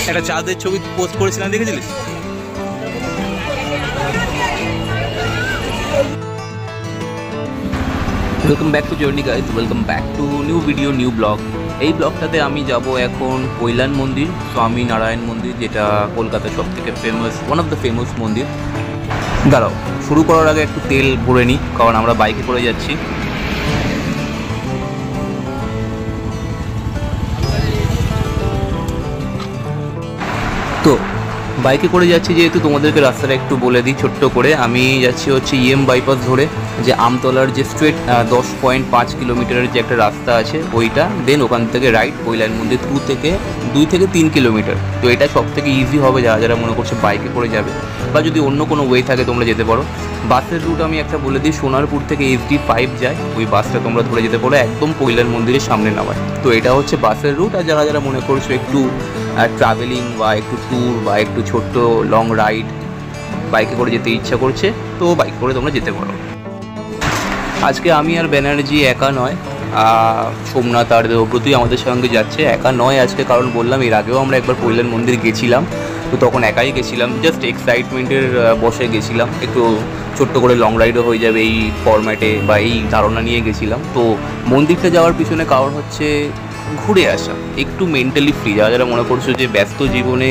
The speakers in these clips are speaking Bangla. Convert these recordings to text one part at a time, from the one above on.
একটা চাঁদের ছবি পোস্ট করেছিলাম, দেখেছিলিস? Welcome back to journey guys, welcome back to new video, new vlog. এই ব্লগটাতে আমি যাব এখন কৈলান মন্দির, স্বামী নারায়ণ মন্দির, যেটা কলকাতার সব থেকে famous, one of the famous মন্দির। দাঁড়াও, শুরু করার আগে একটু তেল ভরে নিই, কারণ আমরা বাইকে করে যাচ্ছি। তো বাইকে করে যাচ্ছি যেহেতু, তোমাদেরকে রাস্তাটা একটু বলে দিই ছোট্ট করে। আমি যাচ্ছি হচ্ছে বাইপাস ধরে, যে আমতলার যে স্ট্রেট 10.5 কিলোমিটারের যে একটা রাস্তা আছে ওইটা, দেন ওখান থেকে রাইট কৈলান মন্দির 2 থেকে 3 কিলোমিটার। তো এটা সব থেকে ইজি হবে যারা যারা মনে করছে বাইকে করে যাবে, বা যদি অন্য কোনো ওয়ে থাকে তোমরা যেতে পারো। বাসের রুট আমি একটা বলে দিই, সোনারপুর থেকে SD5 যায়, ওই বাসটা তোমরা ধরে যেতে পারো একদম কৈলান মন্দিরের সামনে নামায়। তো এটা হচ্ছে বাসের রুট। আর যারা যারা মনে করছো একটু ট্রাভেলিং বা একটু ট্যুর বা একটু ছোট্ট লং রাইড বাইকে করে যেতে ইচ্ছা করছে, তো বাইক করে তোমরা যেতে পারো। আজকে আমি আর ব্যানার্জি একা নয়, সোমনাথ আর দেবব্রতী আমাদের সঙ্গে যাচ্ছে। একা নয় আজকে, কারণ বললাম এর আগেও আমরা একবার কৈলান মন্দির গেছিলাম, তো তখন একাই গেছিলাম, জাস্ট এক্সাইটমেন্টের বসে গেছিলাম। একটু ছোট্ট করে লং রাইডও হয়ে যাবে এই ফরম্যাটে, বা এই ধারণা নিয়ে গেছিলাম। তো মন্দিরটা যাওয়ার পিছনে কারণ হচ্ছে ঘুরে আসা, একটু মেন্টালি ফ্রি। যারা যারা মনে করছো যে ব্যস্ত জীবনে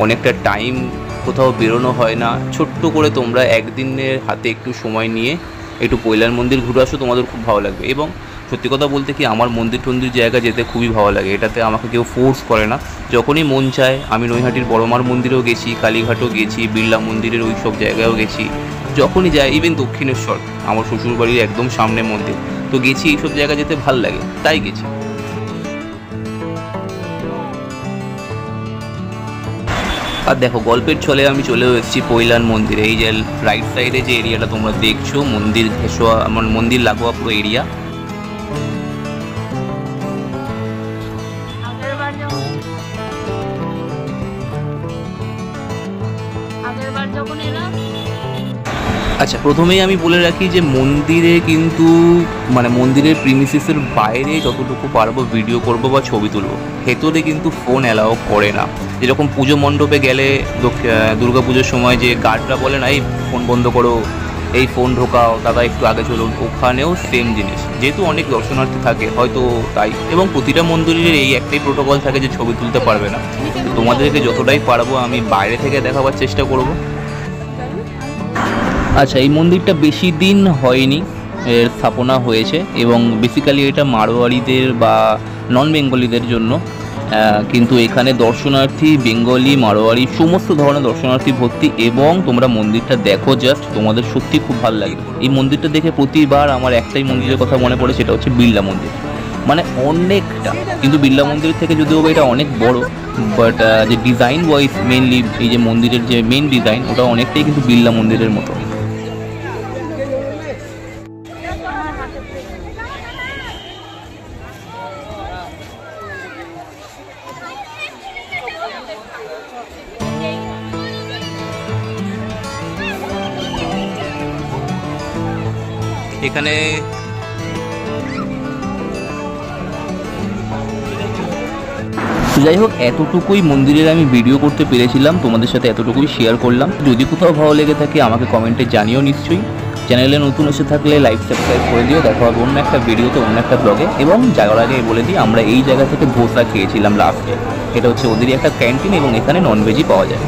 অনেকটা টাইম কোথাও বেরোনো হয় না, ছোট্ট করে তোমরা একদিনের হাতে একটু সময় নিয়ে একটু কৈলান মন্দির ঘুরে আসো, তোমাদের খুব ভালো লাগবে। এবং সত্যি কথা বলতে কি, আমার মন্দির টন্দির জায়গা যেতে খুবই ভালো লাগে, এটাতে আমাকে কেউ ফোর্স করে না, যখনই মন চায়। আমি নৈহাটির বড়মার মন্দিরেও গেছি, কালীঘাটও গেছি, বিড়লা মন্দিরের ওই সব জায়গায়ও গেছি, যখনই যাই। ইভেন দক্ষিণেশ্বর, আমার শ্বশুরবাড়ির একদম সামনে মন্দির, তো গেছি। এইসব জায়গা যেতে ভাল লাগে, তাই গেছি। আর দেখো, গল্পের ছলে আমি চলেও এসেছি কৈলান মন্দিরে। এই যে রাইট সাইডে যে এরিয়াটা তোমরা দেখছো, মন্দির ঘেঁষোয়া, আমার মন্দির লাগোয়া পুরো এরিয়া। আচ্ছা, প্রথমেই আমি বলে রাখি যে মন্দিরে কিন্তু মানে মন্দিরের প্রিমিসিসের বাইরে যতটুকু পারবো ভিডিও করব বা ছবি তুলবো, ভেতরে কিন্তু ফোন অ্যালাউ করে না। যেরকম পুজো মণ্ডপে গেলে দুর্গা পুজোর সময় যে গার্ডরা বলে না, এই ফোন বন্ধ করো, এই ফোন ঢোকাও, দাদা একটু আগে চলুন, ওখানেও সেম জিনিস। যেহেতু অনেক দর্শনার্থী থাকে হয়তো তাই, এবং প্রতিটা মন্দিরের এই একটাই প্রোটোকল থাকে যে ছবি তুলতে পারবে না। তোমাদেরকে যতটাই পারবো আমি বাইরে থেকে দেখাবার চেষ্টা করবো। আচ্ছা, এই মন্দিরটা বেশি দিন হয়নি এর স্থাপনা হয়েছে, এবং বেসিক্যালি এটা মারোয়ারিদের বা নন বেঙ্গলিদের জন্য, কিন্তু এখানে দর্শনার্থী বেঙ্গলি, মারোয়ারি সমস্ত ধরনের দর্শনার্থী ভর্তি। এবং তোমরা মন্দিরটা দেখো, জাস্ট তোমাদের সত্যি খুব ভালো লাগবে। এই মন্দিরটা দেখে প্রতিবার আমার একটাই মন্দিরের কথা মনে পড়ে, সেটা হচ্ছে বিড়লা মন্দির। মানে অনেকটা, কিন্তু বিড়লা মন্দির থেকে যদিও এটা অনেক বড়, বাট যে ডিজাইন ওয়াইজ মেনলি এই যে মন্দিরের যে মেন ডিজাইন, ওটা অনেকটাই কিন্তু বিড়লা মন্দিরের মতো। এখানে যাই হোক, এতটুকুই মন্দিরের আমি ভিডিও করতে পেরেছিলাম, তোমাদের সাথে এতটুকুই শেয়ার করলাম। যদি কোথাও ভালো লেগে থাকে আমাকে কমেন্টে জানিও নিশ্চয়ই। চ্যানেলে নতুন এসে থাকলে লাইক সাবস্ক্রাইব করে দিও। দেখা হবে অন্য একটা ভিডিওতে, অন্য একটা ব্লগে। এবং যাওয়ার আগে বলে দিই, আমরা এই জায়গা থেকে ধোসা খেয়েছিলাম লাস্টে। এটা হচ্ছে ওদেরই একটা ক্যান্টিন, এবং এখানে ননভেজই পাওয়া যায়।